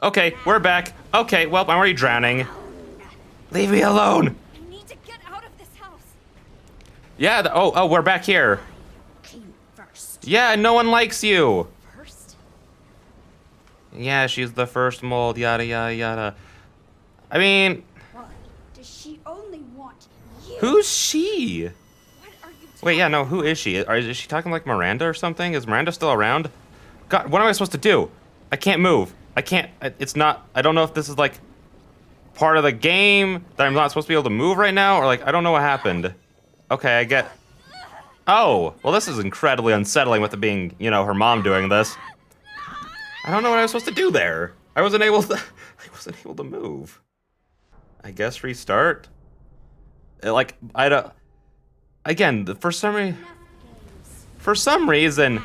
Okay, we're back. Okay, well, I'm already drowning. Leave me alone. I need to get out of this house. Yeah, oh, we're back here. Came first. Yeah, no one likes you. First? Yeah, she's the first mold, yada, yada, yada. I mean, Why does she only want you? who's she? What are you Wait, yeah, no, who is she? Is she talking like Miranda or something? Is Miranda still around? God, what am I supposed to do? I can't move. I can't, it's not, I don't know if this is like part of the game that I'm not supposed to be able to move right now, or like, I don't know what happened. Okay, I get, oh, well, this is incredibly unsettling with it being, you know, her mom doing this. I don't know what I was supposed to do there. I wasn't able to move. I guess restart? Like, I don't, again, for some reason,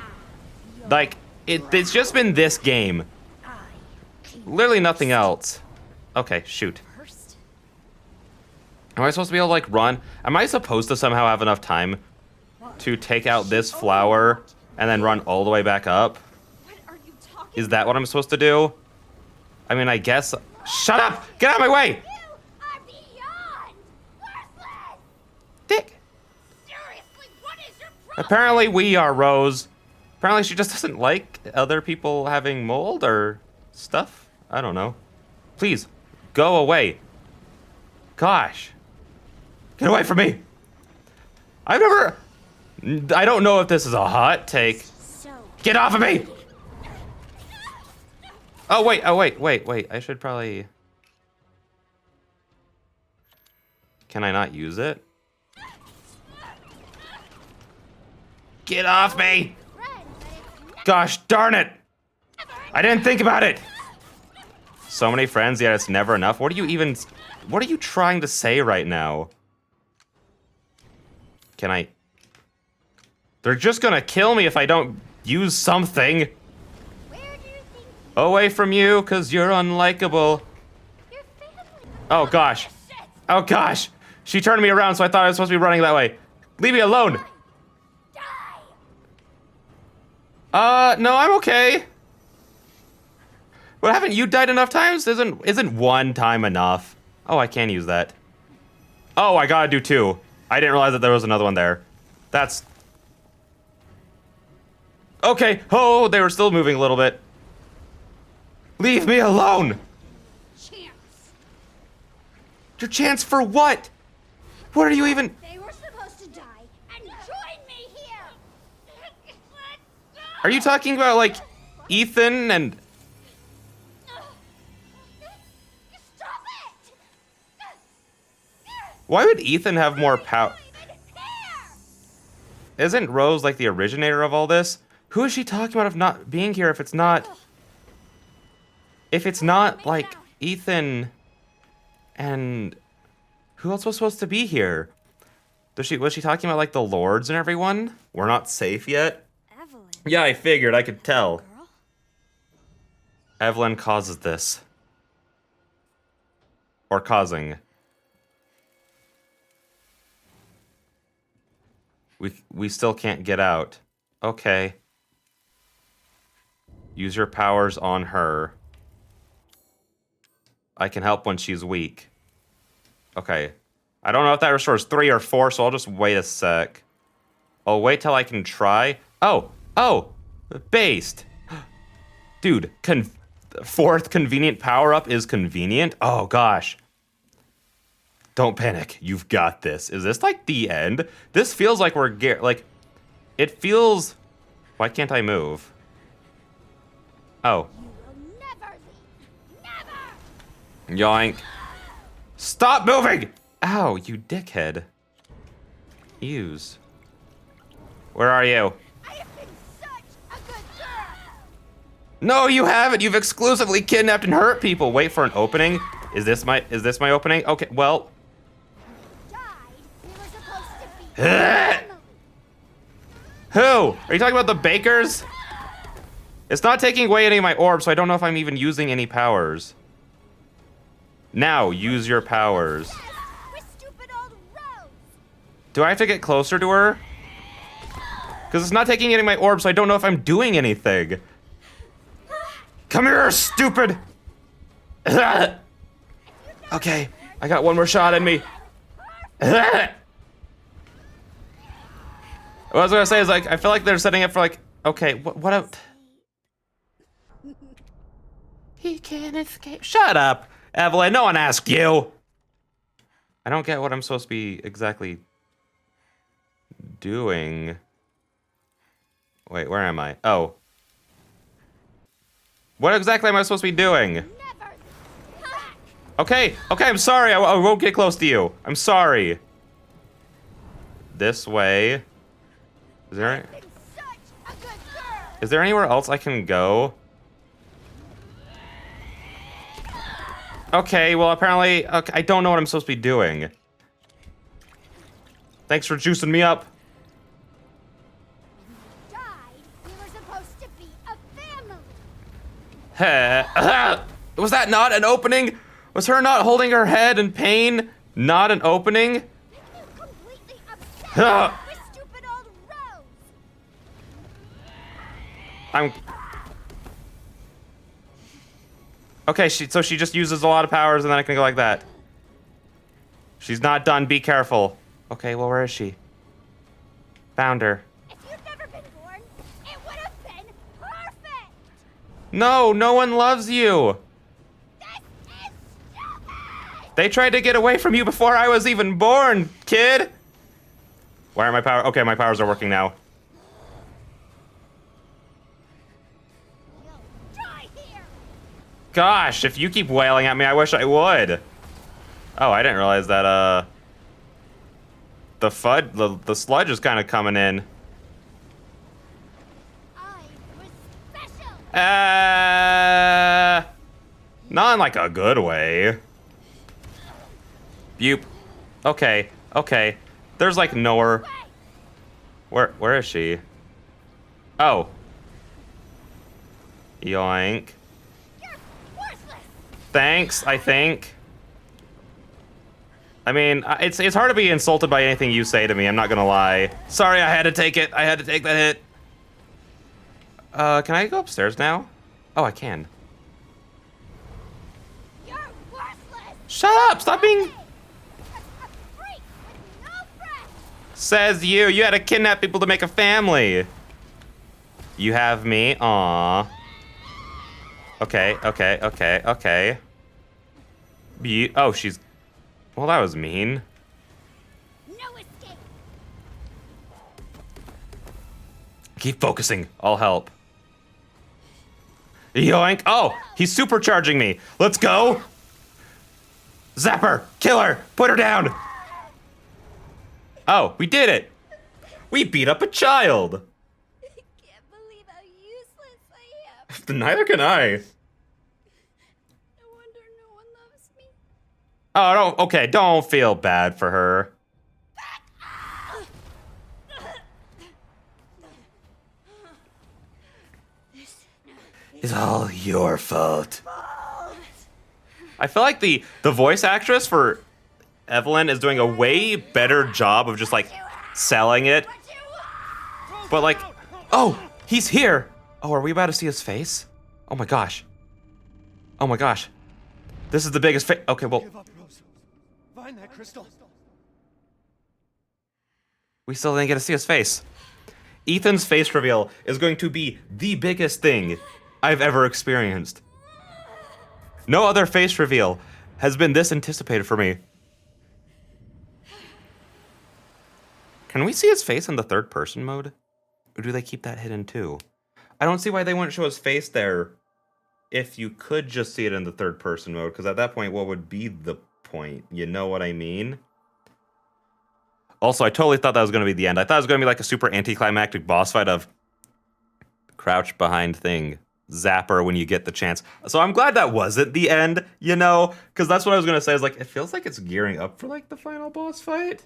like, it's just been this game. Literally nothing else. Okay, shoot. First? Am I supposed to be able to, like, run? Am I supposed to somehow have enough time to take out this flower and then run all the way back up? What are you talking Is that what I'm supposed to do? I mean, I guess... Shut up! Get out of my way! You are beyond worthless! Dick! Seriously, what is your problem? Apparently we are Rose. Apparently she just doesn't like other people having mold or stuff. I don't know. Please, go away. Gosh. Get away from me. I don't know if this is a hot take. So Get off of me! Oh, wait. I should probably... Can I not use it? Get off me! Gosh darn it! I didn't think about it! So many friends, yet it's never enough. What are you trying to say right now? Can I... They're just gonna kill me if I don't use something. where do you think Away from you, cause you're unlikable. your family? Oh gosh. Oh gosh. She turned me around, so I thought I was supposed to be running that way. Leave me alone. Die! No, I'm okay. Well, haven't you died enough times? Isn't one time enough? Oh, I can use that. Oh, I gotta do two. I didn't realize that there was another one there. That's... Okay. Oh, they were still moving a little bit. Leave me alone. Chance. Your chance for what? What are you even... They were supposed to die and join me here. Are you talking about, like, Ethan and... Stop it! Why would Ethan have more power? Isn't Rose, like, the originator of all this? Who is she talking about of not being here if it's not... If it's not, like, Ethan and... Who else was supposed to be here? Was she talking about, like, the lords and everyone? We're not safe yet? Evelyn. Yeah, I figured. I could tell. Girl? Evelyn causes this. Or causing. We still can't get out. Okay. Use your powers on her. I can help when she's weak. Okay. I don't know if that restores 3 or 4, so I'll just wait a sec. I'll wait till I can try. Oh! Based! Dude, fourth convenient power-up is convenient? Oh, gosh. Don't panic. You've got this. Is this, like, the end? This feels like we're... Like, it feels... Why can't I move? Oh. You will never leave. Never! Yoink. Stop moving! Ow, you dickhead. Use. Where are you? I have been such a good girl. No, you haven't. You've exclusively kidnapped and hurt people. Wait for an opening. Is this my opening? Okay, well. Died. We were supposed to be family. Who? Are you talking about the bakers? It's not taking away any of my orbs, so I don't know if I'm even using any powers. Now, use your powers. With stupid old Rose. Do I have to get closer to her? Because it's not taking any of my orbs, so I don't know if I'm doing anything. Come here, stupid! Okay, I got one more shot in me. What I was gonna say is like, I feel like they're setting up for like, okay, what a... He can't escape. Shut up, Evelyn, no one asked you. I don't get what I'm supposed to be exactly doing. Wait, where am I? Oh. What exactly am I supposed to be doing? Never back. Okay, I'm sorry. I won't get close to you. I'm sorry. This way. Is there Been such a good girl. is there anywhere else I can go? Okay, well apparently okay, I don't know what I'm supposed to be doing. Thanks for juicing me up. Died. We were supposed to be a family. Was that not an opening? Was her not holding her head in pain not an opening? You completely upset with stupid old Rose. I'm... Okay, so she just uses a lot of powers and then I can go like that. She's not done, be careful. Okay, well, where is she? Found her. If you'd never been born, it would have been perfect. No, no one loves you. This is stupid. They tried to get away from you before I was even born, kid. Why are my powers? Okay, my powers are working now. You'll die here. Gosh, if you keep wailing at me, I wish I would. Oh, I didn't realize that, the sludge is kind of coming in. I was special. Not in like a good way. Bupe. Okay, okay. There's like nowhere. Where is she? Oh. Yoink. You're worthless. Thanks, I think. I mean, it's hard to be insulted by anything you say to me, I'm not gonna lie. Sorry, I had to take it. I had to take that hit. Can I go upstairs now? Oh, I can. You're worthless. Shut up! Stop being... A freak with no friends. Says you. You had to kidnap people to make a family. You have me. Aww. Okay, okay, okay, okay. Oh, she's... Well, that was mean. No escape. Keep focusing. I'll help. Yoink. Oh, he's supercharging me. Let's go. Zap her. Kill her. Put her down. Oh, we did it. We beat up a child. I can't believe how useless I am. Neither can I. No wonder no one loves me. Oh, don't. Okay, don't feel bad for her. It's all your fault. I feel like the voice actress for Evelyn is doing a way better job of just like selling it. But like, oh, he's here. Oh, are we about to see his face? Oh my gosh. Oh my gosh. This is the biggest face. Okay, well, Give up, Rose. Find that crystal. we still didn't get to see his face. Ethan's face reveal is going to be the biggest thing I've ever experienced. No other face reveal has been this anticipated for me. Can we see his face in the third person mode? Or do they keep that hidden too? I don't see why they wouldn't show his face there if you could just see it in the third person mode, because at that point, what would be the point? You know what I mean? Also, I totally thought that was going to be the end. I thought it was going to be like a super anticlimactic boss fight of crouch behind thing, zapper when you get the chance. So I'm glad that wasn't the end, you know, because that's what I was going to say. Is like, it feels like it's gearing up for like the final boss fight.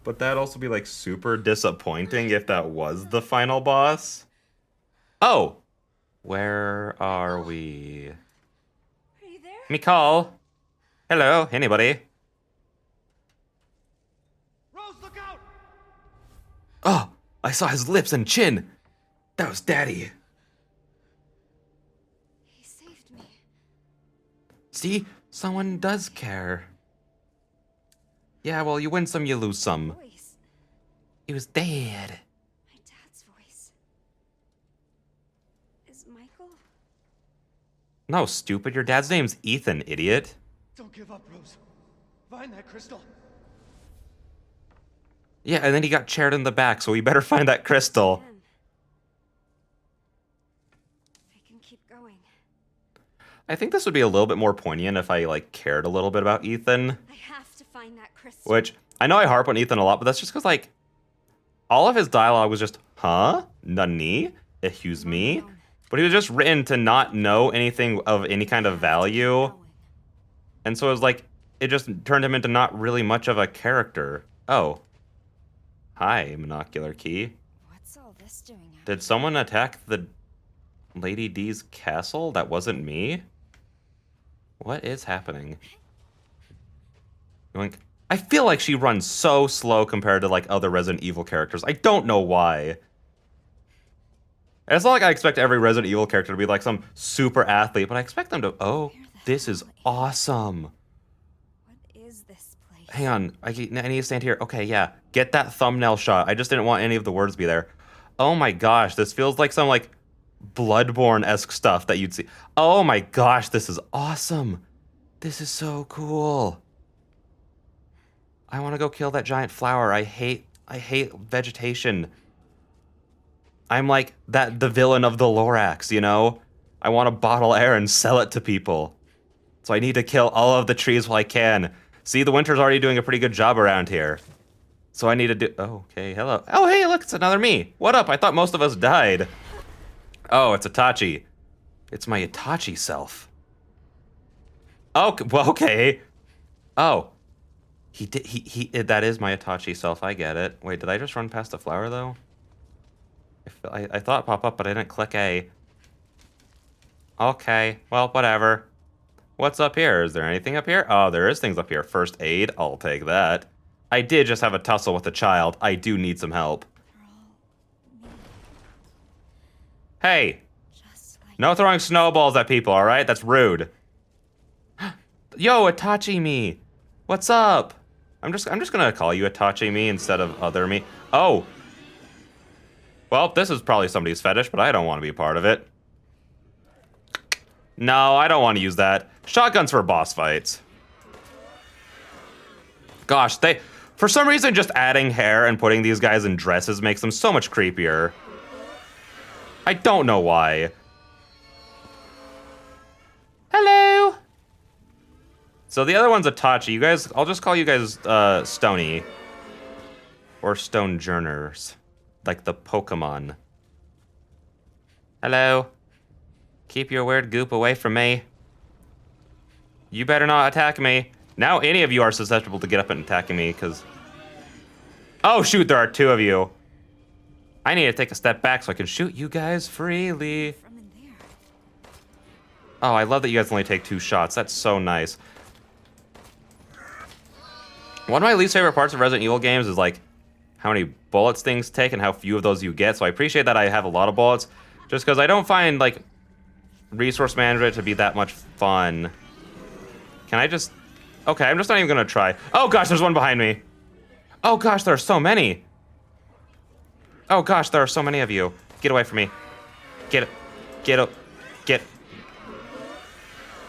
But that'd also be like super disappointing if that was the final boss. Oh, where are we? Are you there? Mikal. Hello, anybody? Rose, look out! Oh, I saw his lips and chin. That was Daddy. He saved me. See? Someone does care. Yeah, well, you win some, you lose some. Voice. He was dead. My dad's voice. Is Michael? No, stupid. Your dad's name's Ethan, idiot. Don't give up, Rose. Find that crystal. Yeah, and then he got chaired in the back, so we better find that crystal. Again. I can keep going. I think this would be a little bit more poignant if I, like, cared a little bit about Ethan. I have to find that crystal. Which, I know I harp on Ethan a lot, but that's just because, like, all of his dialogue was just, huh? Nani? Excuse me? But he was just written to not know anything of any kind of value. And so it was like, it just turned him into not really much of a character. Oh. Hi, Monocular Key. What's all this doing? Did someone attack the Lady D's castle? That wasn't me? What is happening? Yoink. I feel like she runs so slow compared to, like, other Resident Evil characters. I don't know why. It's not like I expect every Resident Evil character to be like some super athlete, but I expect them to... Oh, this is awesome. What is this place? Hang on, I need to stand here. Okay, yeah, get that thumbnail shot. I just didn't want any of the words to be there. Oh my gosh, this feels like some, like, Bloodborne-esque stuff that you'd see. Oh my gosh, this is awesome. This is so cool. I want to go kill that giant flower. I hate vegetation. I'm like the villain of the Lorax, you know? I want to bottle air and sell it to people. So I need to kill all of the trees while I can. See, the winter's already doing a pretty good job around here. So I need to do... Oh, okay, hello. Oh, hey, look, it's another me. What up? I thought most of us died. Oh, it's Itachi. It's my Itachi self. Oh, well, okay. Oh. That is my Itachi self, I get it. Wait, did I just run past the flower, though? I thought pop up, but I didn't click A. Okay, well, whatever. What's up here? Is there anything up here? Oh, there is things up here. First aid, I'll take that. I did just have a tussle with a child. I do need some help. Hey, Just like no throwing snowballs at people, alright? That's rude. Yo, Itachi me. What's up? I'm just gonna call you Itachi me instead of other me. Oh. Well, this is probably somebody's fetish, but I don't want to be a part of it. No, I don't want to use that. Shotguns for boss fights. Gosh, for some reason, just adding hair and putting these guys in dresses makes them so much creepier. I don't know why. Hello. So the other one's Itachi. You guys, I'll just call you guys Stony. Or Stonejourners. Like the Pokemon. Hello. Keep your weird goop away from me. You better not attack me. Now any of you are susceptible to get up and attacking me, because... Oh, shoot, there are two of you. I need to take a step back so I can shoot you guys freely. from in there. Oh, I love that you guys only take 2 shots. That's so nice. One of my least favorite parts of Resident Evil games is, like, how many bullets things take and how few of those you get. So I appreciate that I have a lot of bullets, just because I don't find, like, resource management to be that much fun. Can I just... Okay, I'm just not even gonna try. Oh gosh, there's one behind me. Oh gosh, there are so many. Oh gosh, there are so many of you. Get away from me. Get...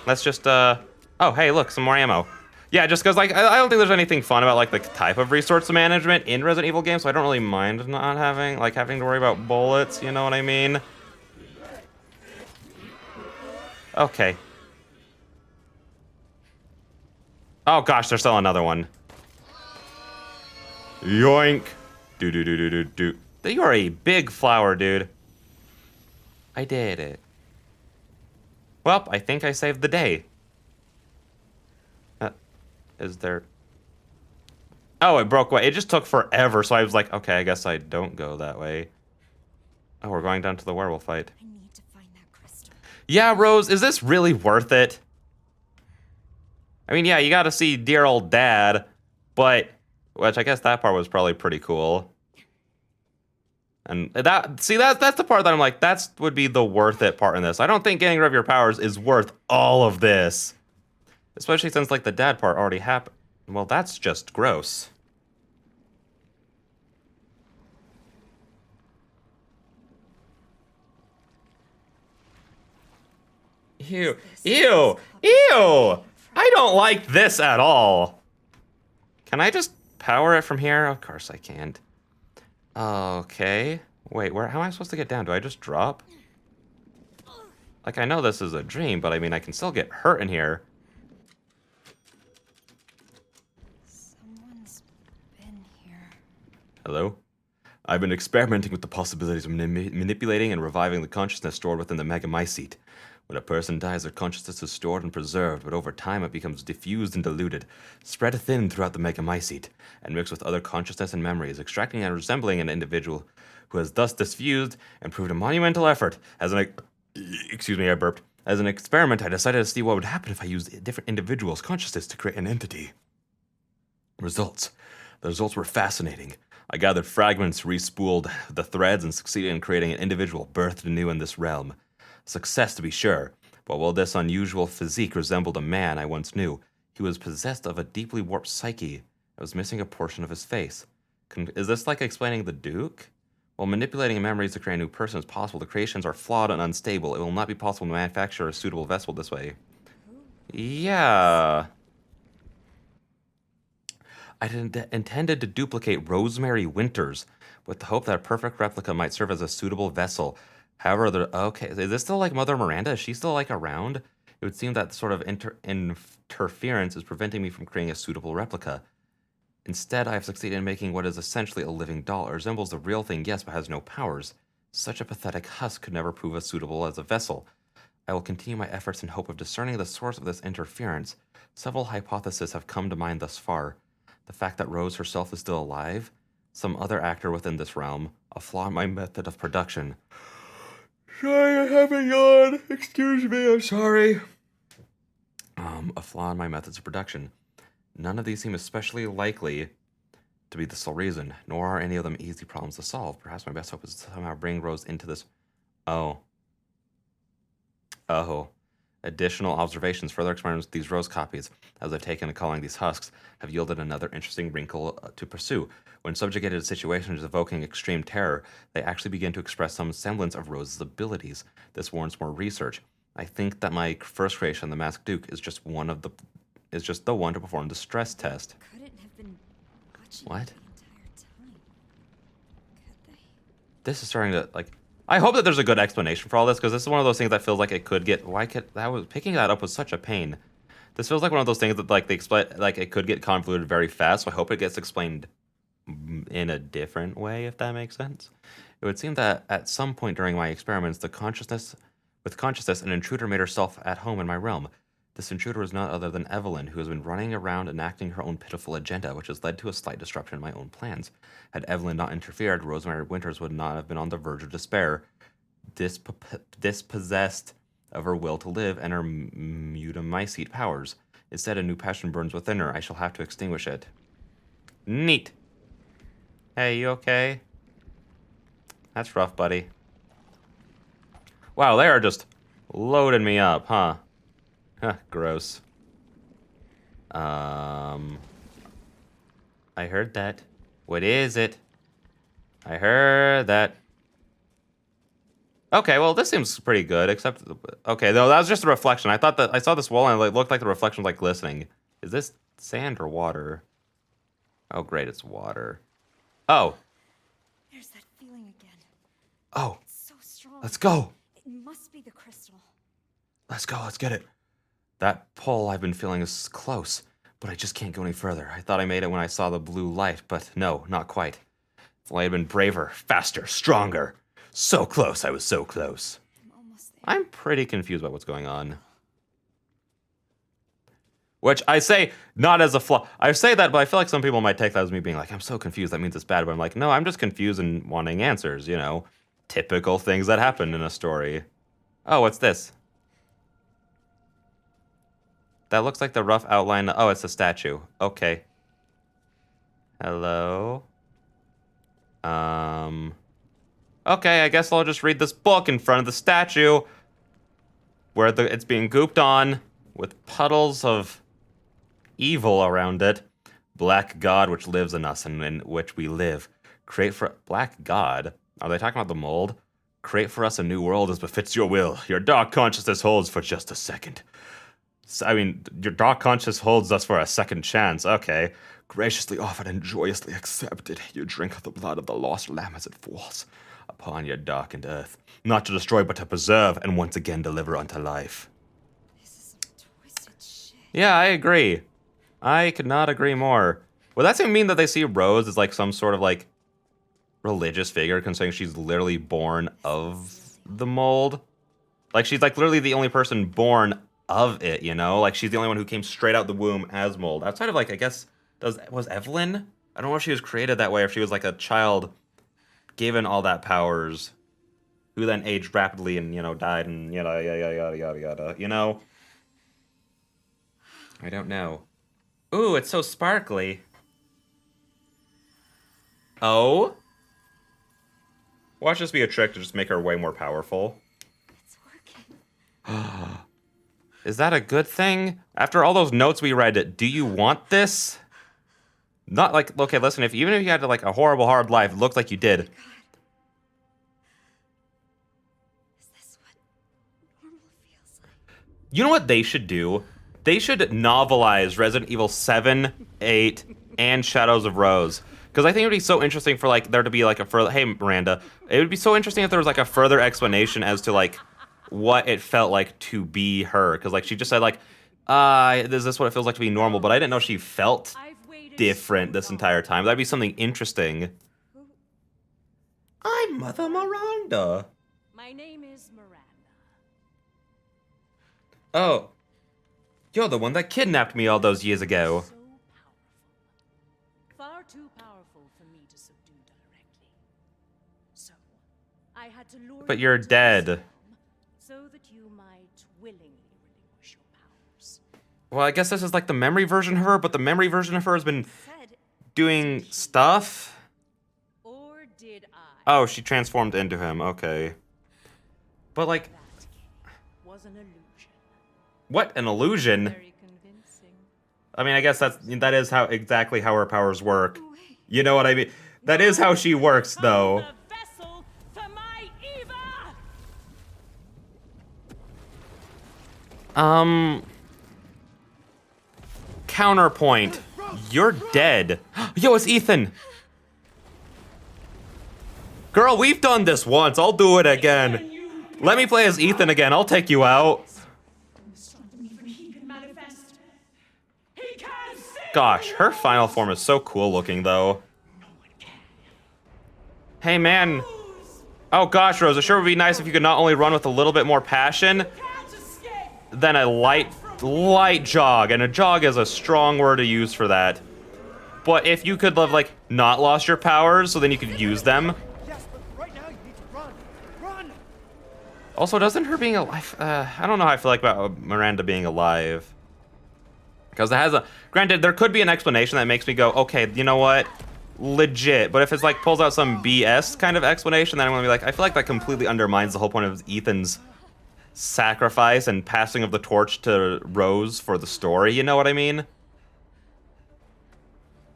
Let's just, Oh, hey, look, some more ammo. Yeah, just because, like, I don't think there's anything fun about, like, the type of resource management in Resident Evil games, so I don't really mind not having to worry about bullets, you know what I mean? Okay. Oh gosh, there's still another one. Yoink. Do. You are a big flower, dude. I did it. Well, I think I saved the day. Is there... Oh, it broke away. It just took forever, so I was like, okay, I guess I don't go that way. Oh, we're going down to the werewolf fight. I need to find that crystal. Yeah, Rose, is this really worth it? I mean, yeah, you got to see dear old dad, but... Which I guess that part was probably pretty cool. And that's the part that I'm like, that would be the worth it part in this. I don't think getting rid of your powers is worth all of this. Especially since, like, the dad part already happened. Well, that's just gross. Ew. Ew. Ew! I don't like this at all. Can I just power it from here? Of course I can't. Okay. Wait, how am I supposed to get down? Do I just drop? Like, I know this is a dream, but I mean, I can still get hurt in here. Someone's been here. Hello? I've been experimenting with the possibilities of manipulating and reviving the consciousness stored within the Megamycete. When a person dies, their consciousness is stored and preserved, but over time it becomes diffused and diluted, spread thin throughout the Megamycete, and mixed with other consciousness and memories, extracting and resembling an individual who has thus diffused and proved a monumental effort. Excuse me, I burped. As an experiment, I decided to see what would happen if I used different individuals' consciousness to create an entity. Results. The results were fascinating. I gathered fragments, respooled the threads, and succeeded in creating an individual birthed anew in this realm. Success, to be sure, but while this unusual physique resembled a man I once knew, he was possessed of a deeply warped psyche. I was missing a portion of his face. Is this like explaining the Duke? While manipulating memories to create a new person is possible, the creations are flawed and unstable. It will not be possible to manufacture a suitable vessel this way. Yeah. I intended to duplicate Rosemary Winters with the hope that a perfect replica might serve as a suitable vessel. However, okay, is this still like Mother Miranda? Is she still like around? It would seem that sort of interference is preventing me from creating a suitable replica. Instead, I have succeeded in making what is essentially a living doll. It resembles the real thing, yes, but has no powers. Such a pathetic husk could never prove as suitable as a vessel. I will continue my efforts in hope of discerning the source of this interference. Several hypotheses have come to mind thus far. The fact that Rose herself is still alive, some other actor within this realm, a flaw in my method of production. Sorry, I have a yawn. Excuse me, I'm sorry. A flaw in my methods of production. None of these seem especially likely to be the sole reason, nor are any of them easy problems to solve. Perhaps my best hope is to somehow bring Rose into this. Oh. Additional observations, further experiments with these Rose copies, as I've taken to calling these husks, have yielded another interesting wrinkle to pursue. When subjugated to situations evoking extreme terror, they actually begin to express some semblance of Rose's abilities. This warrants more research. I think that my first creation, the Masked Duke, is just the one to perform the stress test. Couldn't have been watching What? the entire time. Could they? This is starting to, like, I hope that there's a good explanation for all this, because this is one of those things that feels like it could get, picking that up was such a pain. This feels like one of those things that, like, they explain, like, it could get convoluted very fast, so I hope it gets explained in a different way, if that makes sense. It would seem that at some point during my experiments, with consciousness, an intruder made herself at home in my realm. This intruder was none other than Evelyn, who has been running around enacting her own pitiful agenda, which has led to a slight disruption in my own plans. Had Evelyn not interfered, Rosemary Winters would not have been on the verge of despair, dispossessed of her will to live and her mutamycete powers. Instead, a new passion burns within her. I shall have to extinguish it. Neat. Hey, you okay? That's rough, buddy. Wow, they are just loading me up, huh? Huh, gross. I heard that. What is it? I heard that. Okay, well, this seems pretty good, except... Okay, no, that was just a reflection. I thought that... I saw this wall and it looked like the reflection was, like, glistening. Is this sand or water? Oh, great, it's water. Oh. There's that feeling again. Oh. It's so strong. Let's go. It must be the crystal. Let's go, let's get it. That pull I've been feeling is close, but I just can't go any further. I thought I made it when I saw the blue light, but no, not quite. If I had been braver, faster, stronger. So close, I was so close. I'm almost there. I'm pretty confused about what's going on. Which I say not as a flaw. I say that, but I feel like some people might take that as me being like, I'm so confused, that means it's bad. But I'm like, no, I'm just confused and wanting answers, you know. Typical things that happen in a story. Oh, what's this? That looks like the rough outline. Oh, it's a statue. Okay. Hello? Okay, I guess I'll just read this book in front of the statue where it's being gooped on with puddles of evil around it. Black God which lives in us and in which we live. Create for Black God. Are they talking about the mold? Create for us a new world as befits your will. Your dark consciousness holds for just a second. I mean, your dark conscience holds us for a second chance. Okay. Graciously offered and joyously accepted. You drink of the blood of the lost lamb as it falls upon your darkened earth. Not to destroy, but to preserve and once again deliver unto life. This is some twisted shit. Yeah, I agree. I could not agree more. Would that mean that they see Rose as like some sort of like religious figure, considering she's literally born of the mold? Like she's like literally the only person born of it, you know? Like she's the only one who came straight out the womb as mold. Outside of like, I guess, was Evelyn? I don't know if she was created that way or if she was like a child given all that powers, who then aged rapidly and, you know, died and yada yada yada yada yada, you know? I don't know. Ooh, it's so sparkly. Oh? Watch this be a trick to just make her way more powerful. It's working. Is that a good thing? After all those notes we read, do you want this? Not like, okay, listen, even if you had like a horrible, hard life, it looks like you did. God. Is this what normal feels like? You know what they should do? They should novelize Resident Evil 7, 8, and Shadows of Rose. Because I think it would be so interesting for like there to be like a further... Hey, Miranda. It would be so interesting if there was like a further explanation as to like what it felt like to be her. Because like she just said like, is this what it feels like to be normal? But I didn't know she felt different this entire time. That'd be something interesting. I'm Mother Miranda. My name is Miranda. Oh. You're the one that kidnapped me all those years ago. So powerful. Far too powerful for me to subdue directly. So, I had to lure But you you're into this dead. realm so that you might willingly relinquish your powers. Well, I guess this is like the memory version of her, but the memory version of her has been Said doing stuff. Or did I? Oh, she transformed into him. Okay. But like, That was an illusion. what an illusion. Very convincing. I mean, I guess that is exactly how her powers work. wait. You know what I mean? That is how she works, though. From the vessel to my Eva! Counterpoint. You're dead. Yo, it's Ethan. Girl, we've done this once. I'll do it again. Let me play as Ethan again. I'll take you out. He can manifest. He can see! Gosh, her final form is so cool looking, though. Hey, man. Oh, gosh, Rose, it sure would be nice if you could not only run with a little bit more passion Can't escape! than a light jog. And a jog is a strong word to use for that. But if you could have, like, not lost your powers, so then you could use them. Yes, but right now you need to run. Run! Also, doesn't her being alive... I don't know how I feel like about Miranda being alive. Because it has a... Granted, there could be an explanation that makes me go, okay, you know what? Legit. But if it's like pulls out some BS kind of explanation, then I'm going to be like, I feel like that completely undermines the whole point of Ethan's sacrifice and passing of the torch to Rose for the story. You know what I mean?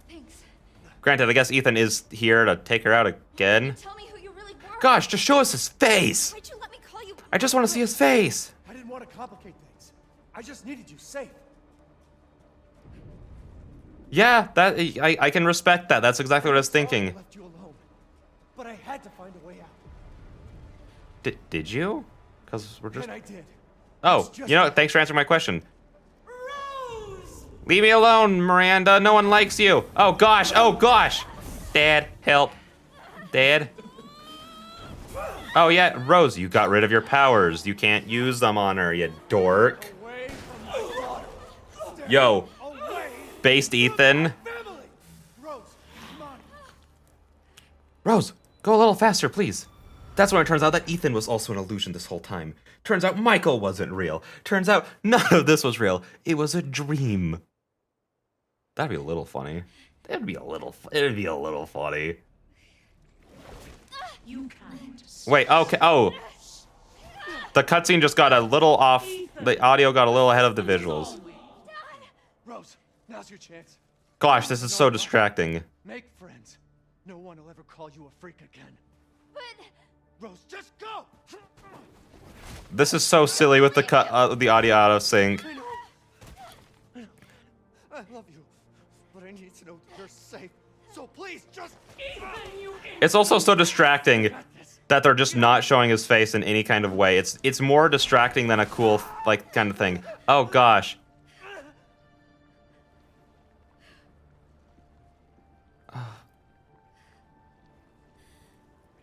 Thanks. Granted, I guess Ethan is here to take her out again. Tell me who you really were. Gosh, just show us his face! Why'd you let me call you? I just want to see his face! I didn't want to complicate things. I just needed you safe. Yeah, that I can respect that. That's exactly what I was Sorry I thinking. left you alone, but I had to find a way out, Did you? Because we're just... and I did. Oh, It's just you know what? that- Thanks for answering my question. Rose! Leave me alone, Miranda. No one likes you. Oh, gosh. Oh, gosh. Dad, help. Dad. Oh, yeah. Rose, you got rid of your powers. You can't use them on her, you dork. Away from my daughter. Stay Yo, away. based Ethan. Family. Rose, come on. Rose, go a little faster, please. That's when it turns out that Ethan was also an illusion this whole time. Turns out Michael wasn't real. Turns out none of this was real. It was a dream. That'd be a little funny. It'd be a little funny. You can't. Wait, okay. Oh. The cutscene just got a little off. The audio got a little ahead of the visuals. Rose, Now's your chance. Gosh, this is so distracting. Make friends. No one will ever call you a freak again. But Rose, just go! This is so silly with the audio auto sync. I know. I love you. But I need to know you're safe. So please, just... It's also so distracting that they're just not showing his face in any kind of way. It's more distracting than a cool like kind of thing. Oh gosh.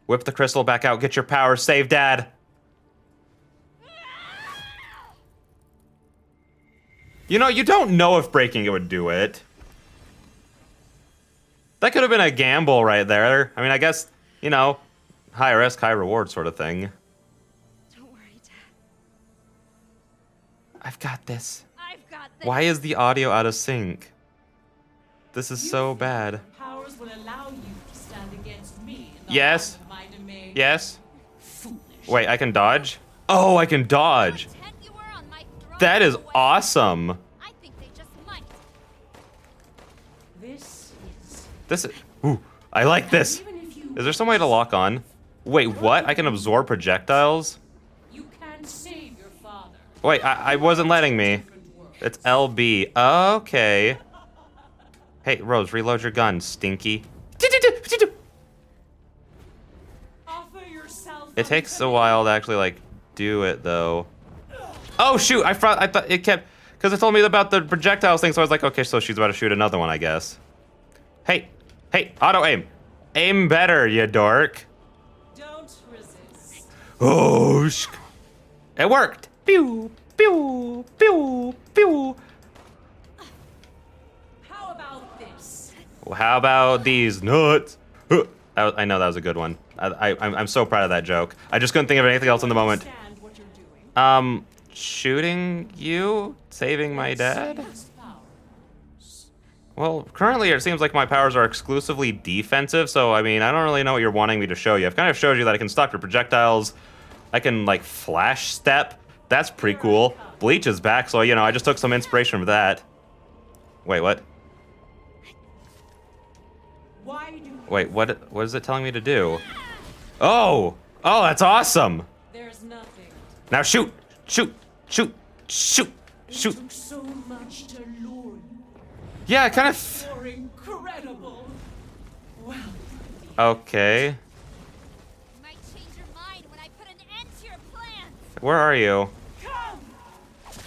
Whip the crystal back out. Get your power. Save Dad. You know, you don't know if breaking it would do it. That could have been a gamble right there. I mean, I guess, you know, high risk, high reward sort of thing. Don't worry, Dad. I've got this. I've got this. Why is the audio out of sync? This is so bad. Powers will allow you to stand against me in the Yes. heart of my domain. Yes? Foolish. Wait, I can dodge? Oh, I can dodge. Intent you were on my throne That is away. awesome. I think they just might. This is. This is... Ooh, I like this. Even if you Is there some way to lock on? Wait, what? I can absorb projectiles? you can save your father. Wait, I wasn't letting me. Different world. It's LB. Okay. Hey, Rose, reload your gun, stinky. Offer yourself It takes a while to actually, like, do it, though. Oh, shoot! I thought it kept... Because it told me about the projectiles thing, so I was like, okay, so she's about to shoot another one, I guess. Hey! Hey, auto-aim! Aim better, you dork! Don't resist. Oh, it worked! Pew! Pew! Pew! Pew! How about this? Well, how about these nuts? Huh. I know that was a good one. I'm so proud of that joke. I just couldn't think of anything else in the moment. Understand what you're doing. Shooting you? Saving my dad? Serious powers. Well, currently it seems like my powers are exclusively defensive, so I mean, I don't really know what you're wanting me to show you. I've kind of showed you that I can stop your projectiles. I can, like, flash step. That's pretty cool. Bleach is back, so, you know, I just took some inspiration from that. Wait, what? Why do you Wait, what is it telling me to do? Oh! Oh, that's awesome! There's nothing. Now shoot! Shoot! Shoot! Shoot! Shoot! It took so much to lure you. Yeah, kind of... You're incredible. Well, Okay. You might change your mind when I put an end to your plans. Where are you? come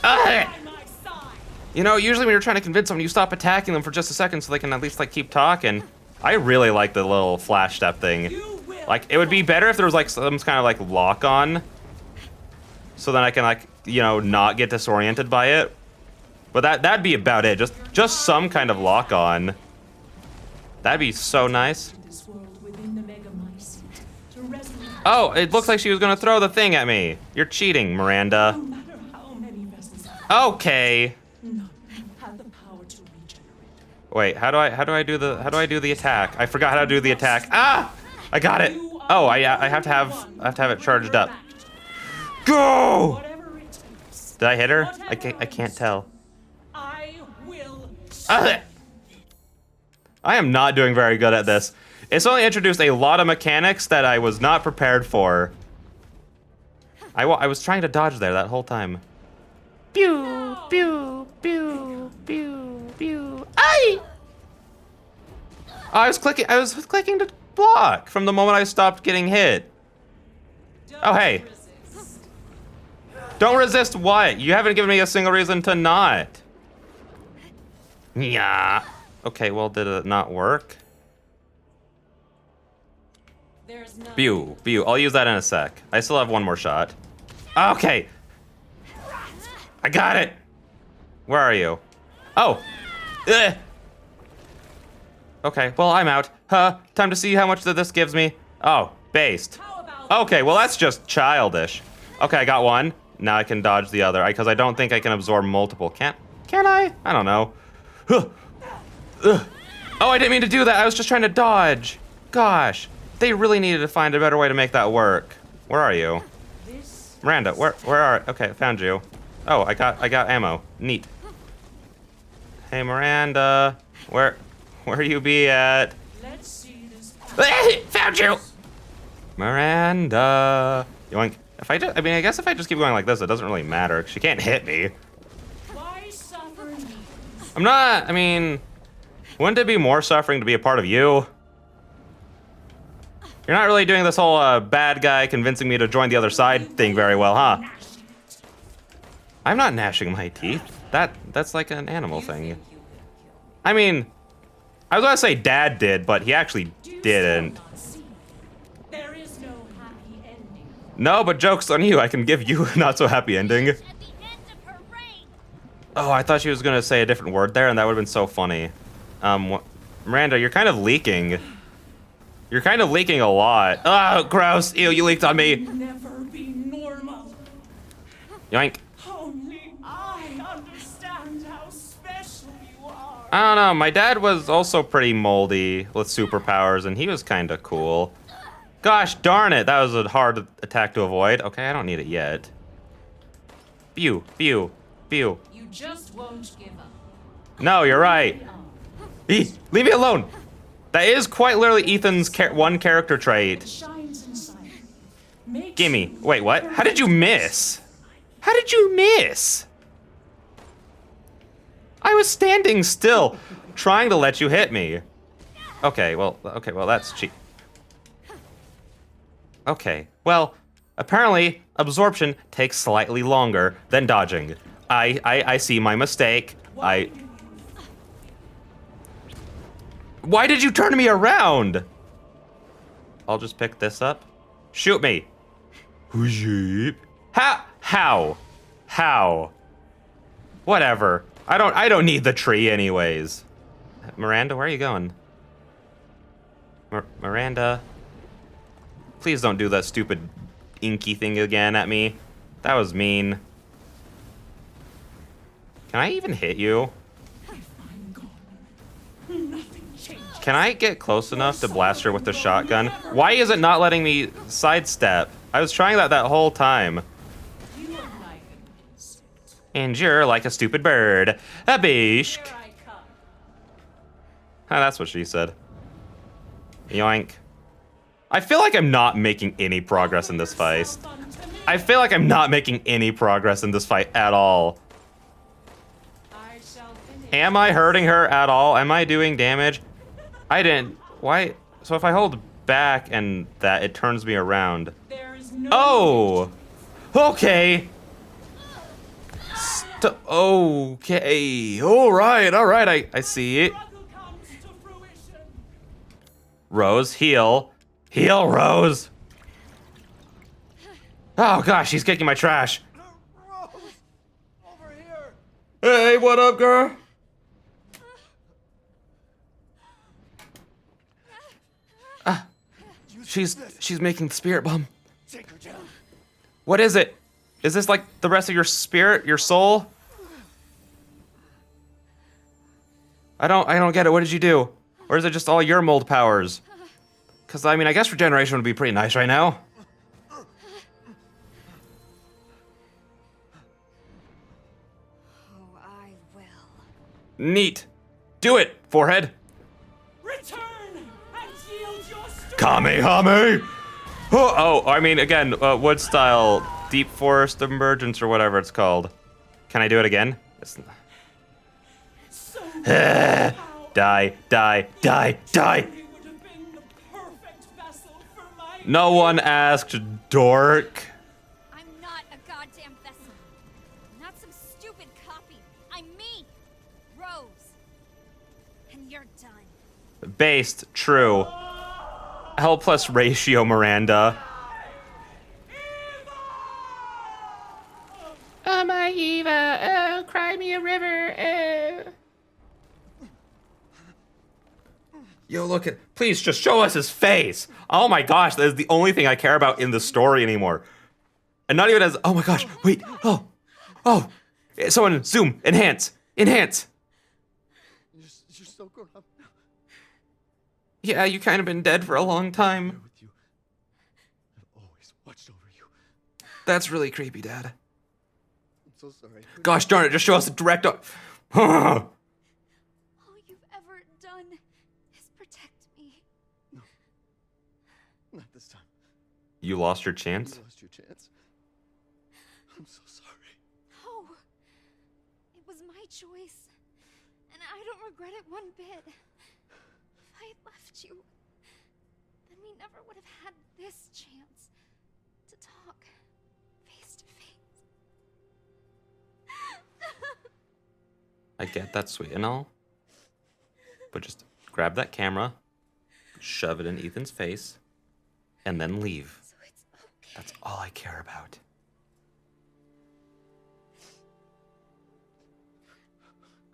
Ah! by my side. You know, usually when you're trying to convince someone, you stop attacking them for just a second so they can at least, like, keep talking. I really like the little flash step thing. You will. Like, it would be better if there was, like, some kind of, like, lock-on. So then I can, like, you know, not get disoriented by it. But that'd be about it. Just some kind of lock-on. That'd be so nice. This world within the Megamycete to resonate. Oh, it looks like she was gonna throw the thing at me. You're cheating, Miranda. No matter how many vessels I Okay. none have the power to regenerate. Wait, how do I do the attack? I forgot how to do the attack. Ah! I got it. Oh, I have to have it charged up. Go! Whatever it takes, Did I hit her? I can't tell. I will. Ah! I am not doing very good at this. It's only introduced a lot of mechanics that I was not prepared for. I was trying to dodge there that whole time. Pew, pew, pew, pew, pew. Aye! I was clicking to block from the moment I stopped getting hit. Oh, hey. Resist. Don't resist what? You haven't given me a single reason to not. Yeah. Okay, well, did it not work? There's nothing. Pew, pew. I'll use that in a sec. I still have one more shot. Okay. I got it. Where are you? Oh. Ugh. Okay, well, I'm out. Time to see how much that this gives me. Oh, based. How about Okay, well, that's just childish. Okay, I got one. Now I can dodge the other, because I don't think I can absorb multiple. Can I? I don't know. Huh. Ugh. Oh, I didn't mean to do that. I was just trying to dodge. Gosh, they really needed to find a better way to make that work. Where are you? this? Miranda, where are... Okay, found you. Oh, I got ammo. Neat. Hey, Miranda. Where you be at? Let's see this. Found you! Miranda. Yoink. I guess if I just keep going like this, it doesn't really matter. She can't hit me. Why suffer me? I'm not, I mean, wouldn't it be more suffering to be a part of you? You're not really doing this whole bad guy convincing me to join the other side thing very well, huh? I'm not gnashing my teeth. That's like an animal thing. I mean, I was gonna say Dad did, but he actually didn't. There is no happy ending. No, but joke's on you. I can give you a not so happy ending. At the end of her reign. Oh, I thought she was gonna say a different word there, and that would have been so funny. Miranda, you're kind of leaking. You're kind of leaking a lot. Oh, gross. Ew, you leaked on me. Never be normal. Yoink. Only I understand how special you are. I don't know. My dad was also pretty moldy with superpowers, and he was kind of cool. Gosh darn it. That was a hard attack to avoid. Okay, I don't need it yet. Pew, pew, pew. You just won't give up. No, you're right. Leave me alone. That is quite literally Ethan's one character trait. Shines inside. Makes Gimme. you Wait, what? How did you miss? How did you miss? I was standing still, trying to let you hit me. Okay, well, that's cheap. Okay, well, apparently absorption takes slightly longer than dodging. I see my mistake. Why did you turn me around? I'll just pick this up. Shoot me. How? Whatever. I don't need the tree anyways. Miranda, where are you going? Miranda. Please don't do that stupid inky thing again at me. That was mean. Can I even hit you? I'm gone. Nothing changes. Can I get close enough to blast her with the shotgun? Why is it not letting me sidestep? I was trying that whole time. You are like an insect. And you're like a stupid bird. A beesh. Here I come. That's what she said. Yoink. I feel like I'm not making any progress in this fight. I feel like I'm not making any progress in this fight at all. I shall finish. Am I hurting her at all? Am I doing damage? I didn't. Why? So if I hold back and that, it turns me around. There is no Oh! Okay. Okay. Alright. I see it. struggle comes to fruition. Rose, heal. Heal, Rose. Oh gosh, she's kicking my trash. Rose! Over here! Hey, what up, girl? She's making the spirit bomb. Take her down. What is it? Is this like the rest of your spirit, your soul? I don't get it. What did you do? Or is it just all your mold powers? Cause I mean, I guess regeneration would be pretty nice right now. Oh, I will. Neat. Do it, forehead. Return and yield your strength. Kamehame! Oh, I mean, again, wood style, deep forest emergence or whatever it's called. Can I do it again? So Die. You would have been the perfect vessel for my No one asked, dork. I'm not a goddamn vessel. I'm not some stupid copy. I'm me, Rose. And you're done. Based, true. L plus ratio, Miranda. Oh, my Eva. Oh, cry me a river. Oh. Yo, look at. Please just show us his face. Oh my gosh, that is the only thing I care about in the story anymore. And not even as. Oh my gosh, wait. Oh. Someone, zoom, enhance. You're so grown up now. Yeah, you kind of been dead for a long time. With you. I've always watched over you. That's really creepy, Dad. I'm so sorry. Gosh darn it, just show us a direct. done is protect me. Not this time. You lost your You chance? lost your chance. I'm so sorry. No. It was my choice. And I don't regret it one bit. If I had left you, then we never would have had this chance to talk face to face. I get that's sweet and all. But just grab that camera, shove it in Ethan's face, and then leave. So it's okay. That's all I care about.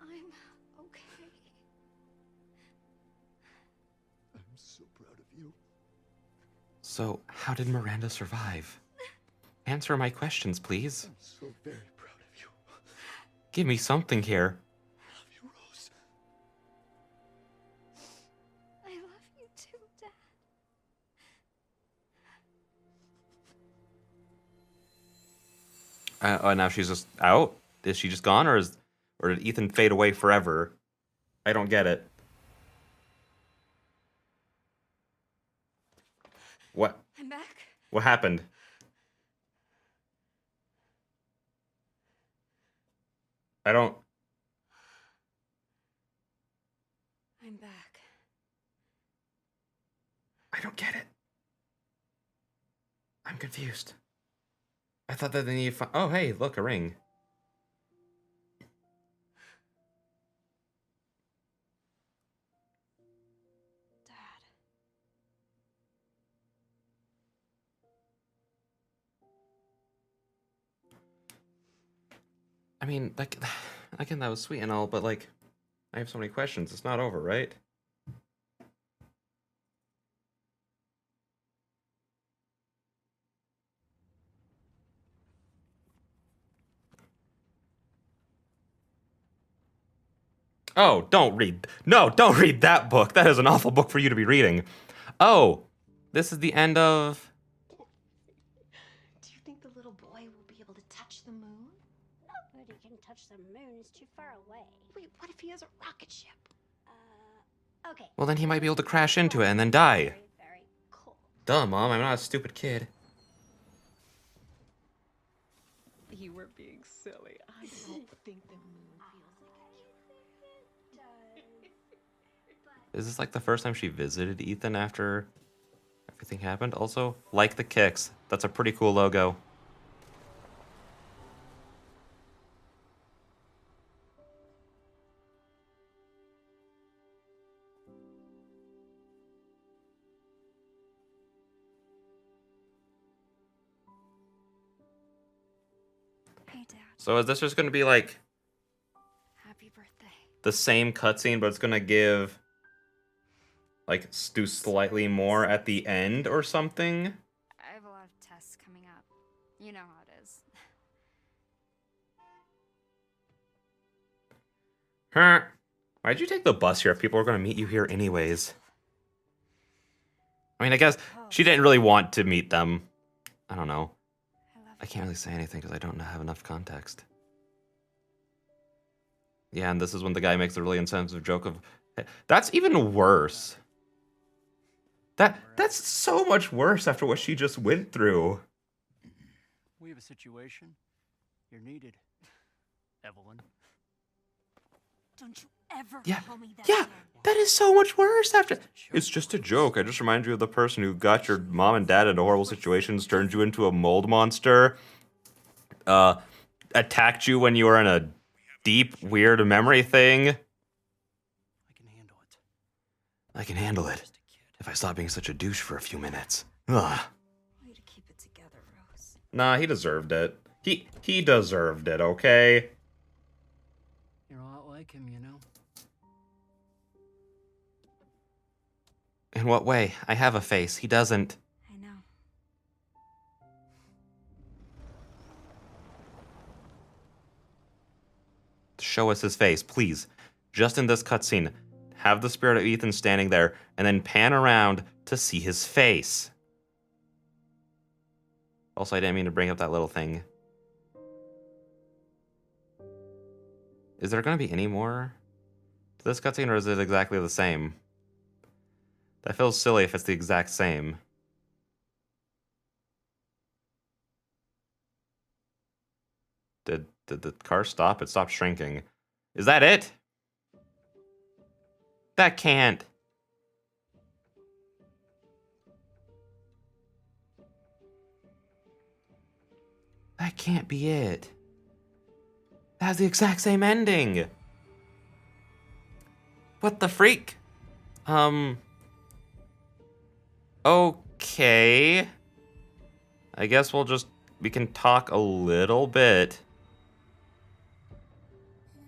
I'm okay. I'm so proud of you. So, how did Miranda survive? Answer my questions, please. I'm so very proud of you. Give me something here. I love you, Rose. I love you too, Dad. Oh, now she's just out? Is she just gone, or did Ethan fade away forever? I don't get it. What? I'm back. What happened? I don't. I'm back. I don't get it. I'm confused. I thought that they needed. Oh, hey, look, a ring. Dad. I mean, like, again, that was sweet and all, but like, I have so many questions. It's not over, right? Oh, don't read. No, don't read that book. That is an awful book for you to be reading. Oh, this is the end of. Do you think the little boy will be able to touch the moon? Nobody can touch the moon. It's too far away. Wait, what if he has a rocket ship? Okay. Well, then he might be able to crash into it and then die. Very, very cool. Duh, Mom, I'm not a stupid kid. You were being silly. I don't think the moon feels like Is this like the first time she visited Ethan after everything happened? Also, like the kicks. That's a pretty cool logo. Hey, Dad. So is this just going to be like Happy birthday. the same cutscene, but it's going to give like do slightly more at the end or something? I have a lot of tests coming up. You know how it is. Huh? Why'd you take the bus here if people are going to meet you here anyways? I mean, I guess she didn't really want to meet them. I don't know. I love I can't really say anything because I don't have enough context. Yeah, and this is when the guy makes the really insensitive joke of, that's even worse. That's so much worse after what she just went through. We have a situation. You're needed, Evelyn. Don't you ever Yeah, call me that yeah, again. that is so much worse after. It's just a joke. I just remind you of the person who got your mom and dad into horrible situations, turned you into a mold monster, attacked you when you were in a deep, weird memory thing. I can handle it. I can handle it Just a kid. if I stop being such a douche for a few minutes. Ugh. Way to keep it together, Rose. Nah, he deserved it. He deserved it, okay? You're a lot like him, you know. In what way? I have a face. He doesn't. I know. Show us his face, please. Just in this cutscene. Have the spirit of Ethan standing there, and then pan around to see his face. Also, I didn't mean to bring up that little thing. Is there gonna be any more This cutscene, or is it exactly the same? That feels silly if it's the exact same. Did the car stop? It stopped shrinking. Is that it? That can't. That can't be it. That has the exact same ending. What the freak? Okay. I guess we can talk a little bit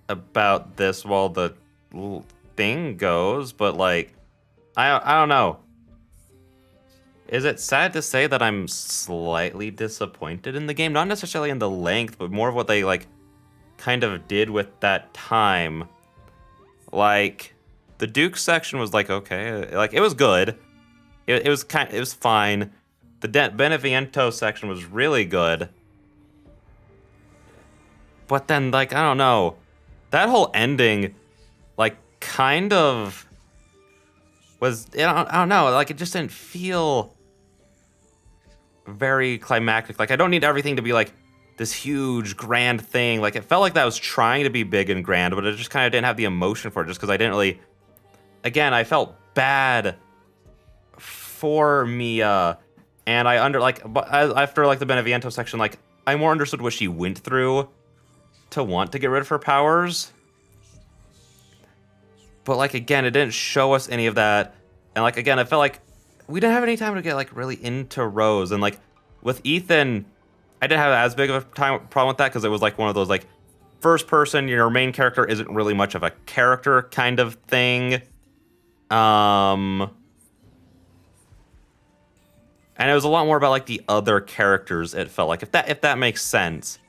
about this while the thing goes, but like, I don't know. Is it sad to say that I'm slightly disappointed in the game? Not necessarily in the length, but more of what they like kind of did with that time. Like, the Duke section was like, okay, like it was good. It was fine. The Beneviento section was really good. But then, like, I don't know. That whole ending, like, kind of was, I don't know, like, it just didn't feel very climactic. Like, I don't need everything to be, like, this huge, grand thing. Like, it felt like that was trying to be big and grand, but it just kind of didn't have the emotion for it, just because I didn't really... Again, I felt bad for Mia, and after, like, the Beneviento section, like, I more understood what she went through to want to get rid of her powers. But, like, again, it didn't show us any of that. And, like, again, I felt like we didn't have any time to get, like, really into Rose. And, like, with Ethan, I didn't have as big of a problem with that because it was, like, one of those, like, first person, your main character isn't really much of a character kind of thing. And it was a lot more about, like, the other characters, it felt like, if that makes sense.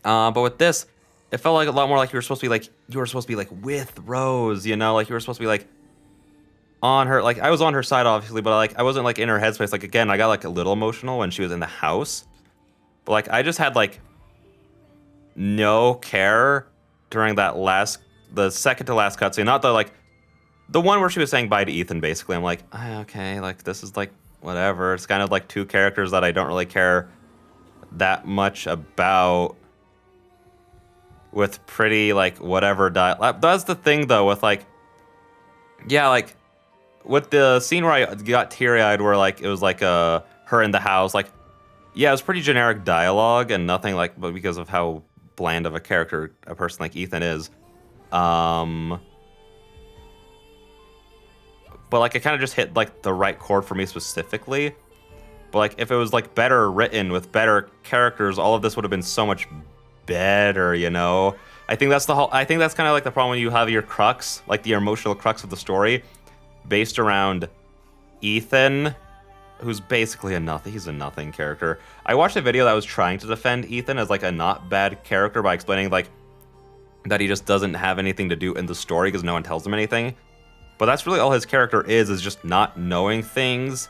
But with this, it felt like a lot more like you were supposed to be like with Rose, you know, like you were supposed to be like on her, like I was on her side obviously, but like I wasn't like in her headspace. Like again, I got like a little emotional when she was in the house, but like I just had like no care during the second to last cutscene, not the one where she was saying bye to Ethan. Basically, I'm like, okay, like this is like whatever. It's kind of like two characters that I don't really care that much about. With pretty, like, whatever dialogue. That's the thing, though, with, like... Yeah, like, with the scene where I got teary-eyed where, like, it was, like, her in the house, like... Yeah, it was pretty generic dialogue and nothing, like... But because of how bland of a character a person like Ethan is. But, like, it kind of just hit, like, the right chord for me specifically. But, like, if it was, like, better written with better characters, all of this would have been so much better, you know? I think that's kind of like the problem when you have your crux, like the emotional crux of the story, based around Ethan, who's basically he's a nothing character. I watched a video that was trying to defend Ethan as like a not bad character by explaining like that he just doesn't have anything to do in the story because no one tells him anything. But that's really all his character is just not knowing things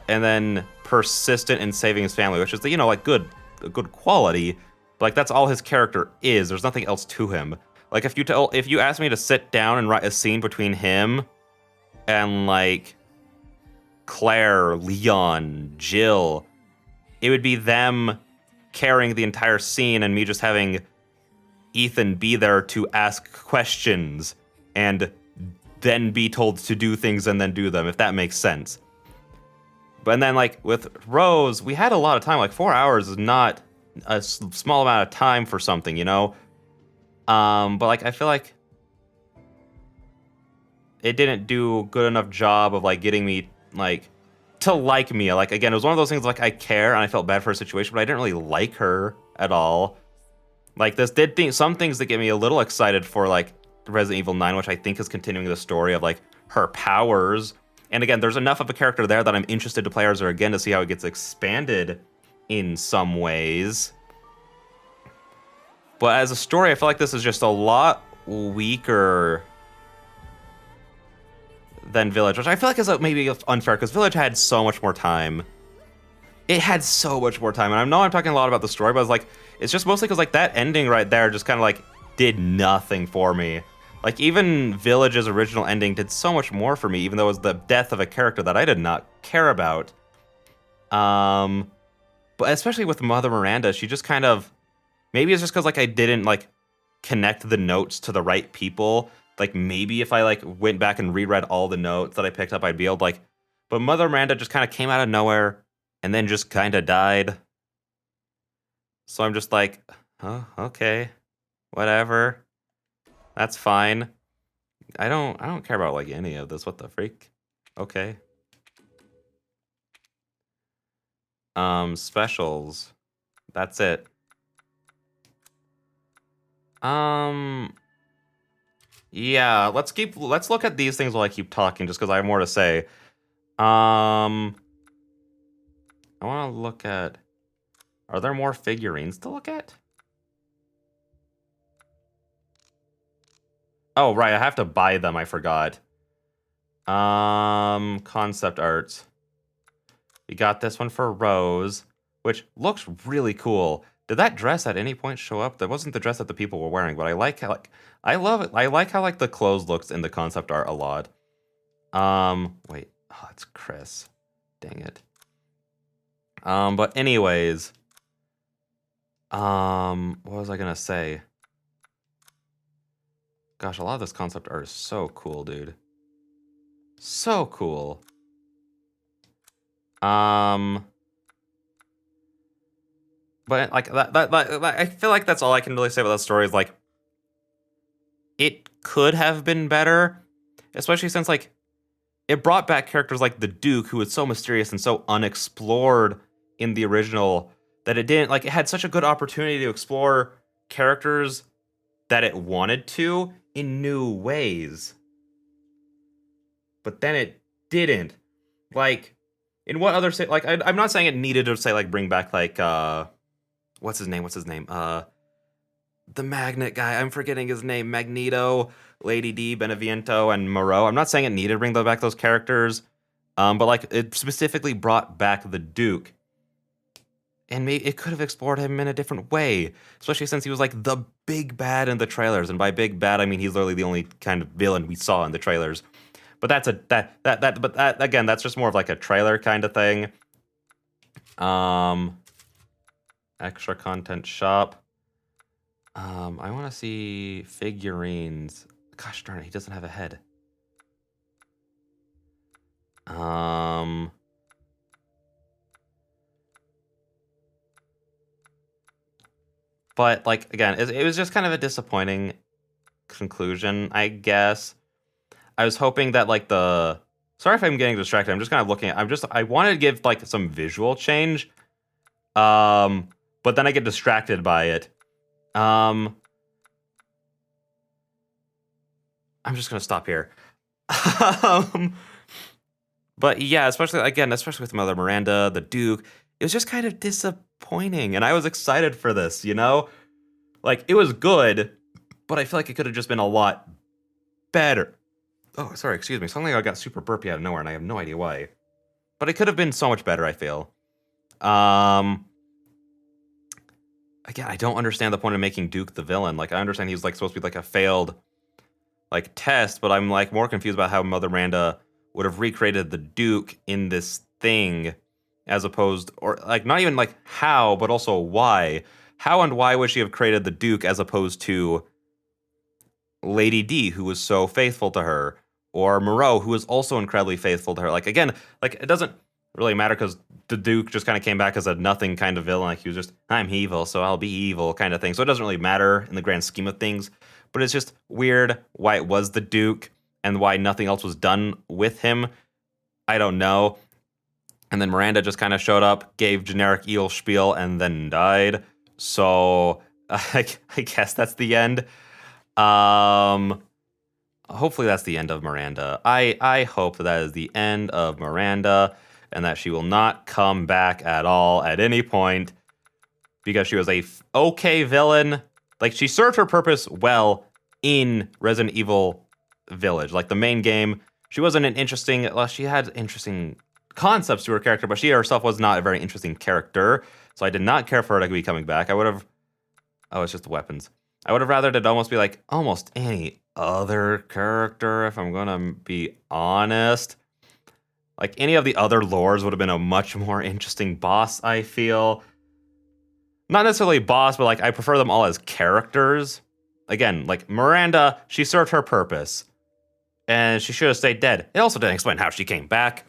and then persistent in saving his family, which is, you know, like a good quality. But, like, that's all his character is. There's nothing else to him. Like, if you asked me to sit down and write a scene between him and, like, Claire, Leon, Jill, it would be them carrying the entire scene and me just having Ethan be there to ask questions and then be told to do things and then do them, if that makes sense. But then, like, with Rose, we had a lot of time. Like, 4 hours is not a small amount of time for something, you know? But, like, I feel like it didn't do a good enough job of, like, getting me, like, to like Mia. Like, again, it was one of those things, like, I care, and I felt bad for her situation, but I didn't really like her at all. Like, this did some things that get me a little excited for, like, Resident Evil 9, which I think is continuing the story of, like, her powers. And again, there's enough of a character there that I'm interested to play as her again to see how it gets expanded in some ways. But as a story, I feel like this is just a lot weaker than Village, which I feel like is maybe unfair, because Village had so much more time. It had so much more time, and I know I'm talking a lot about the story, but it's just mostly because, like, that ending right there just kind of, like, did nothing for me. Like, even Village's original ending did so much more for me, even though it was the death of a character that I did not care about. But especially with Mother Miranda, she just kind of... Maybe it's just because, like, I didn't, like, connect the notes to the right people. Like, maybe if I, like, went back and reread all the notes that I picked up, I'd be able to, like... But Mother Miranda just kind of came out of nowhere and then just kind of died. So I'm just like, oh, okay, whatever. That's fine. I don't care about, like, any of this. What the freak? Okay. Specials. That's it. Yeah, let's look at these things while I keep talking, just because I have more to say. I want to look at... Are there more figurines to look at? Oh, right, I have to buy them, I forgot. Concept art. We got this one for Rose, which looks really cool. Did that dress at any point show up? That wasn't the dress that the people were wearing, but I like how, like, I love it. I like how, like, the clothes looks in the concept art a lot. Wait. Oh, it's Chris. Dang it. But anyways. What was I gonna say? Gosh, a lot of this concept art is so cool, dude. So cool. But like that, I feel like that's all I can really say about that story. Is like, it could have been better, especially since like it brought back characters like the Duke, who was so mysterious and so unexplored in the original that it didn't, like, it had such a good opportunity to explore characters that it wanted to in new ways. But then it didn't. Like, in what other say, like, I'm not saying it needed to say, like, bring back, like, what's his name? The Magnet guy. I'm forgetting his name. Magneto, Lady D, Beneviento, and Moreau. I'm not saying it needed to bring back those characters, but, like, it specifically brought back the Duke. And maybe it could have explored him in a different way, especially since he was, like, the big bad in the trailers. And by big bad, I mean he's literally the only kind of villain we saw in the trailers. But that again, that's just more of like a trailer kind of thing. Extra content shop. I want to see figurines. Gosh darn it, he doesn't have a head. But, like, again, it was just kind of a disappointing conclusion, I guess. I was hoping that, like, sorry if I'm getting distracted. I'm just kind of looking at... I wanted to give, like, some visual change. But then I get distracted by it. I'm just going to stop here. But, yeah, especially with Mother Miranda, the Duke, it was just kind of disappointing, and I was excited for this, you know? Like, it was good, but I feel like it could have just been a lot better. Oh, sorry, excuse me. Suddenly I got super burpy out of nowhere, and I have no idea why. But it could have been so much better, I feel. Again, I don't understand the point of making Duke the villain. Like, I understand he's, like, supposed to be, like, a failed, like, test, but I'm, like, more confused about how Mother Miranda would have recreated the Duke in this thing, as opposed, or, like, not even, like, how, but also why. How and why would she have created the Duke as opposed to Lady D, who was so faithful to her, or Moreau, who was also incredibly faithful to her? Like, again, like, it doesn't really matter because the Duke just kind of came back as a nothing kind of villain. Like, he was just, I'm evil, so I'll be evil kind of thing. So it doesn't really matter in the grand scheme of things, but it's just weird why it was the Duke and why nothing else was done with him. I don't know. And then Miranda just kind of showed up, gave generic eel spiel, and then died. So I guess that's the end. Hopefully that's the end of Miranda. I hope that is the end of Miranda and that she will not come back at all at any point, because she was a okay villain. Like, she served her purpose well in Resident Evil Village. Like, the main game, she wasn't an interesting... Well, she had interesting concepts to her character, but she herself was not a very interesting character. So I did not care for her to be coming back. I would have... Oh, it's just the weapons. I would have rather it almost be like almost any other character, if I'm gonna be honest. Like, any of the other lores would have been a much more interesting boss, I feel. Not necessarily boss, but like, I prefer them all as characters. Again, like, Miranda, she served her purpose. And she should have stayed dead. It also didn't explain how she came back.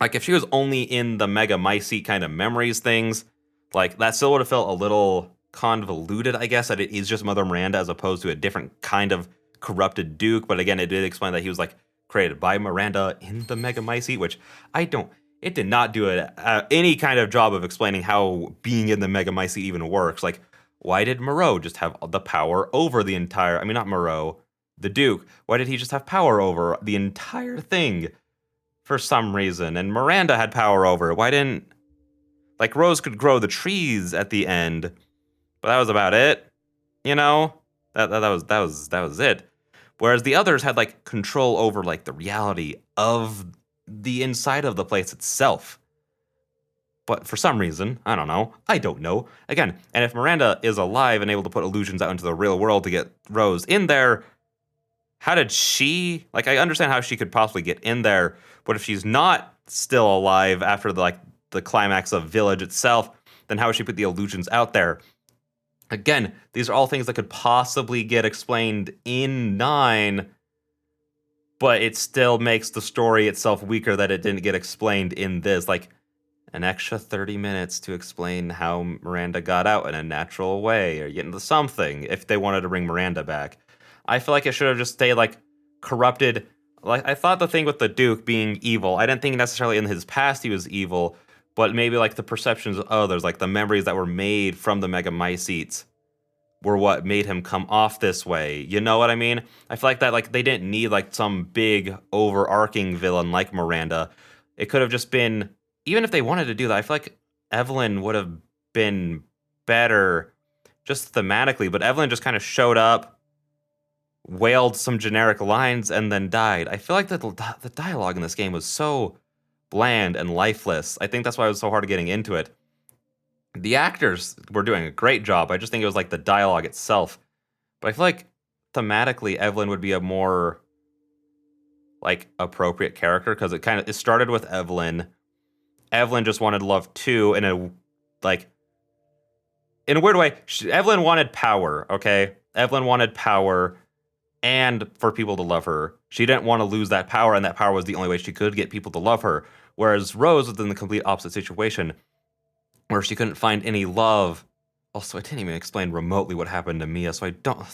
Like, if she was only in the Mega Mycete kind of memories things, like, that still would have felt a little convoluted, I guess, that it is just Mother Miranda as opposed to a different kind of corrupted Duke. But again, it did explain that he was, like, created by Miranda in the Mega Mycete, which it did not do any kind of job of explaining how being in the Mega Mycete even works. Like, why did Moreau just have the power over the entire, I mean, not Moreau, the Duke, why did he just have power over the entire thing for some reason? And Miranda had power over it. Why didn't, like, Rose could grow the trees at the end, but that was about it. You know, that was it. Whereas the others had, like, control over, like, the reality of the inside of the place itself. But for some reason, I don't know. Again, and if Miranda is alive and able to put illusions out into the real world to get Rose in there, how did she, like, I understand how she could possibly get in there, but if she's not still alive after the climax of Village itself, then how would she put the illusions out there? Again, these are all things that could possibly get explained in 9, but it still makes the story itself weaker that it didn't get explained in this. Like, an extra 30 minutes to explain how Miranda got out in a natural way, or get into something, if they wanted to bring Miranda back. I feel like it should have just stayed, like, corrupted. Like, I thought the thing with the Duke being evil, I didn't think necessarily in his past he was evil, but maybe, like, the perceptions of others, like the memories that were made from the Mega Mycetes were what made him come off this way. You know what I mean? I feel like that, like, they didn't need, like, some big overarching villain like Miranda. It could have just been, even if they wanted to do that, I feel like Evelyn would have been better just thematically, but Evelyn just kind of showed up, wailed some generic lines, and then died. I feel like the dialogue in this game was so bland and lifeless. I think that's why it was so hard getting into it. The actors were doing a great job. I just think it was like the dialogue itself. But I feel like thematically, Evelyn would be a more, like, appropriate character, because it started with Evelyn. Evelyn just wanted love too, in a weird way. Evelyn wanted power, okay? Evelyn wanted power, and for people to love her. She didn't want to lose that power, and that power was the only way she could get people to love her. Whereas Rose was in the complete opposite situation, where she couldn't find any love. Also, I didn't even explain remotely what happened to Mia, so I don't.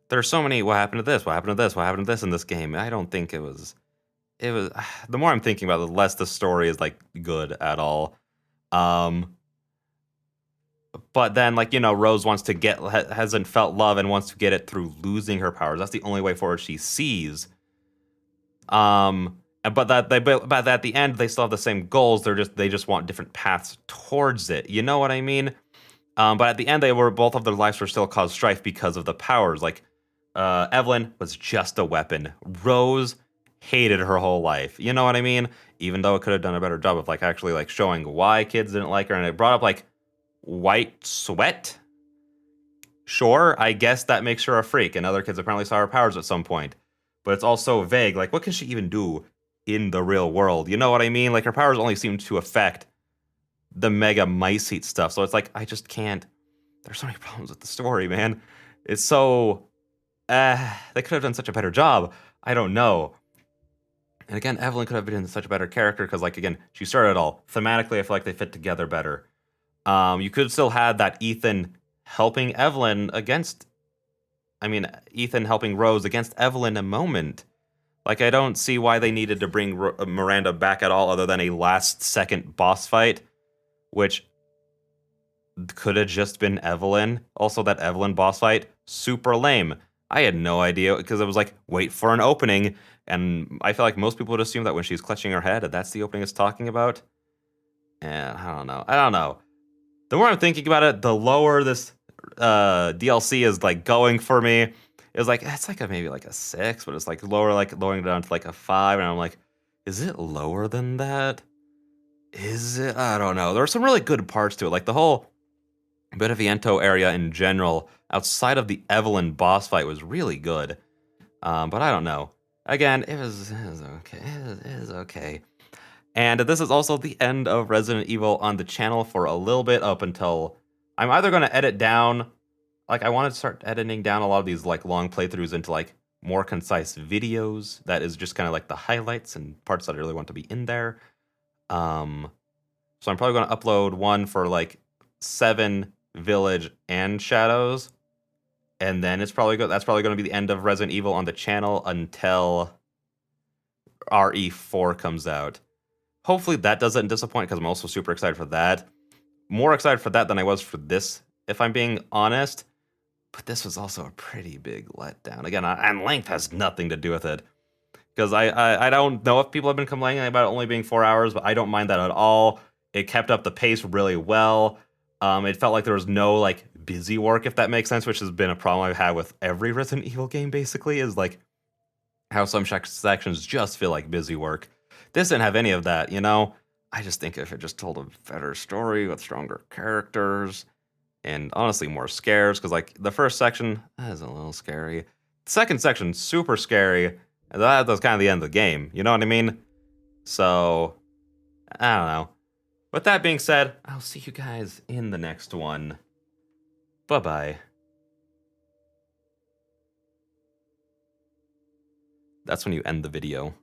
There's so many, what happened to this, what happened to this, what happened to this in this game. I don't think it was, the more I'm thinking about it, the less the story is, like, good at all. But then, like, you know, Rose hasn't felt love and wants to get it through losing her powers. That's the only way forward she sees. But at the end, they still have the same goals. They just want different paths towards it. You know what I mean? But at the end, both of their lives were still caused strife because of the powers. Like, Evelyn was just a weapon. Rose hated her whole life. You know what I mean? Even though it could have done a better job of, like, actually, like, showing why kids didn't like her, and it brought up, like, white sweat. Sure, I guess that makes her a freak, and other kids apparently saw her powers at some point. But it's also vague. Like, what can she even do in the real world? You know what I mean? Like, her powers only seem to affect the Mega Mycete stuff. So it's like, I just can't. There's so many problems with the story, man. It's so, they could have done such a better job. I don't know. And again, Evelyn could have been such a better character because, like, again, she started it all. Thematically, I feel like they fit together better. You could still have that Ethan helping Ethan helping Rose against Evelyn a moment. Like, I don't see why they needed to bring Miranda back at all, other than a last-second boss fight, which could have just been Evelyn. Also, that Evelyn boss fight, super lame. I had no idea, because it was like, wait for an opening, and I feel like most people would assume that when she's clutching her head, that's the opening it's talking about. And I don't know. The more I'm thinking about it, the lower this DLC is, like, going for me. It's like maybe a 6, but it's like lowering it down to like a 5, and I'm like, is it lower than that? Is it? I don't know. There are some really good parts to it, like the whole Beneviento area in general, outside of the Evelyn boss fight, was really good. But I don't know. Again, it was okay. It was okay. And this is also the end of Resident Evil on the channel for a little bit, up until I'm either going to edit down, like I want to start editing down a lot of these like long playthroughs into like more concise videos that is just kind of like the highlights and parts that I really want to be in there. So I'm probably going to upload one for like 7, Village, and Shadows. And then that's probably going to be the end of Resident Evil on the channel until RE4 comes out. Hopefully that doesn't disappoint, because I'm also super excited for that. More excited for that than I was for this, if I'm being honest. But this was also a pretty big letdown. Again, and length has nothing to do with it. Because I don't know if people have been complaining about it only being 4 hours, but I don't mind that at all. It kept up the pace really well. It felt like there was no like busy work, if that makes sense, which has been a problem I've had with every Resident Evil game, basically, is like how some sections just feel like busy work. This didn't have any of that, you know? I just think if it just told a better story with stronger characters and honestly more scares, because like the first section is a little scary. The second section, super scary. And that was kind of the end of the game, you know what I mean? So, I don't know. With that being said, I'll see you guys in the next one. Bye-bye. That's when you end the video.